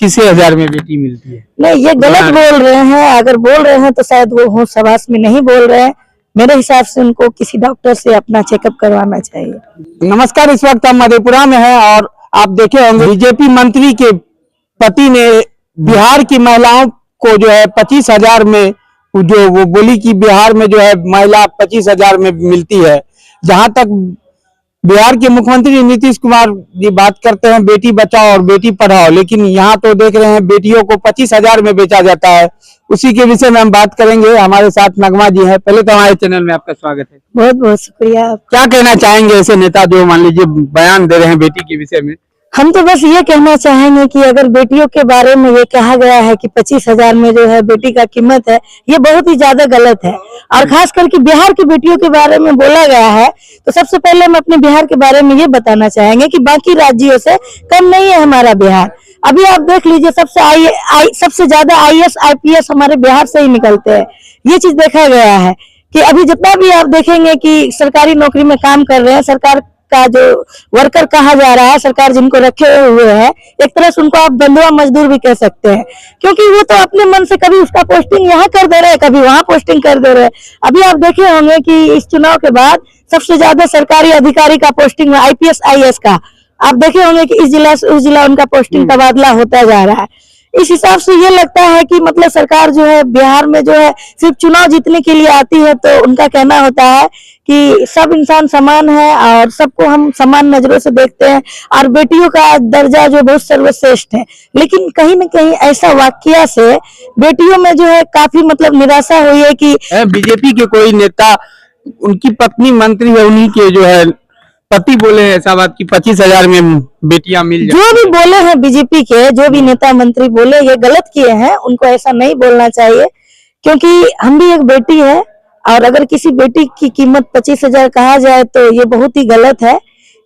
25,000 में बेटी मिलती है। नहीं, ये गलत बोल रहे हैं। अगर बोल रहे हैं तो शायद वो होश हवास में नहीं बोल रहे हैं। मेरे हिसाब से उनको किसी डॉक्टर से अपना चेकअप करवाना चाहिए। नमस्कार, इस वक्त हम मधेपुरा में हैं और आप देखे होंगे बीजेपी मंत्री के पति ने बिहार की महिलाओं को जो है 25,000 में जो वो बोली कि बिहार में जो है महिला 25,000 में मिलती है। जहां तक बिहार के मुख्यमंत्री नीतीश कुमार जी बात करते हैं बेटी बचाओ और बेटी पढ़ाओ, लेकिन यहाँ तो देख रहे हैं बेटियों को 25,000 में बेचा जाता है। उसी के विषय में हम बात करेंगे। हमारे साथ नगमा जी हैं। पहले तो हमारे चैनल में आपका स्वागत है। बहुत बहुत शुक्रिया। क्या कहना चाहेंगे ऐसे नेता जो मान लीजिए बयान दे रहे हैं बेटी के विषय में? हम तो बस ये कहना चाहेंगे कि अगर बेटियों के बारे में ये कहा गया है कि 25,000 में जो है बेटी का कीमत है, ये बहुत ही ज्यादा गलत है। और खास करके बिहार की बेटियों के बारे में बोला गया है, तो सबसे पहले हम अपने बिहार के बारे में ये बताना चाहेंगे कि बाकी राज्यों से कम नहीं है हमारा बिहार। अभी आप देख लीजिए, सबसे ज्यादा IAS IPS हमारे बिहार से ही निकलते हैं। ये चीज देखा गया है कि अभी जितना भी आप देखेंगे कि सरकारी नौकरी में काम कर रहे हैं, सरकार का जो वर्कर कहा जा रहा है, सरकार जिनको रखे हुए है, एक तरह से उनको आप बंधुआ मजदूर भी कह सकते हैं, क्योंकि वो तो अपने मन से कभी उसका पोस्टिंग यहाँ कर दे रहे हैं, कभी वहां पोस्टिंग कर दे रहे हैं। अभी आप देखे होंगे कि इस चुनाव के बाद सबसे ज्यादा सरकारी अधिकारी का पोस्टिंग में IPS IAS का आप देखे होंगे कि इस जिला से उस जिला उनका पोस्टिंग तबादला होता जा रहा है। इस हिसाब से ये लगता है कि मतलब सरकार जो है बिहार में जो है सिर्फ चुनाव जीतने के लिए आती है। तो उनका कहना होता है कि सब इंसान समान है और सबको हम समान नजरों से देखते हैं और बेटियों का दर्जा जो बहुत सर्वश्रेष्ठ है। लेकिन कहीं न कहीं ऐसा वाकया से बेटियों में जो है काफी मतलब निराशा हुई है कि बीजेपी के कोई नेता, उनकी पत्नी मंत्री है, उन्हीं के जो है पति बोले ऐसा बात कि 25,000 में बेटियां मिल जाए। जो भी बोले हैं बीजेपी के जो भी नेता मंत्री बोले, ये गलत किए हैं। उनको ऐसा नहीं बोलना चाहिए, क्योंकि हम भी एक बेटी है और अगर किसी बेटी की कीमत 25,000 कहा जाए तो ये बहुत ही गलत है,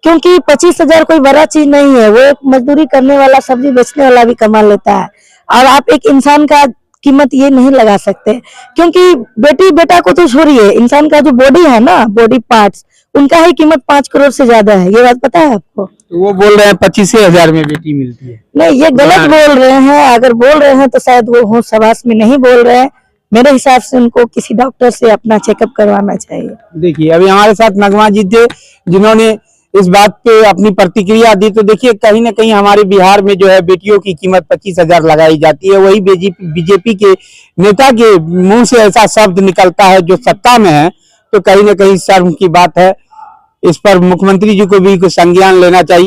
क्योंकि 25,000 कोई बड़ा चीज नहीं है। वो एक मजदूरी करने वाला, सब्जी बेचने वाला भी कमा लेता है और आप एक इंसान का कीमत ये नहीं लगा सकते, क्योंकि बेटी बेटा को तो छोड़िए, इंसान का जो बॉडी है ना, बॉडी पार्ट्स, उनका ही कीमत 5 करोड़ से ज्यादा है। ये बात पता है आपको? तो वो बोल रहे हैं 25,000 में बेटी मिलती है। नहीं, ये गलत बोल रहे हैं। अगर बोल रहे हैं तो शायद वो होश हवास में नहीं बोल रहे हैं। मेरे हिसाब से उनको किसी डॉक्टर से अपना चेकअप करवाना चाहिए। देखिए, अभी हमारे साथ नगमा जी थे जिन्होंने इस बात पे अपनी प्रतिक्रिया दी। तो देखिए, कहीं ना कहीं हमारे बिहार में जो है बेटियों की कीमत 25,000 लगाई जाती है। वही बीजेपी के नेता के मुंह से ऐसा शब्द निकलता है जो सत्ता में है, तो कहीं ना कहीं शर्म की बात है। इस पर मुख्यमंत्री जी को भी कुछ संज्ञान लेना चाहिए।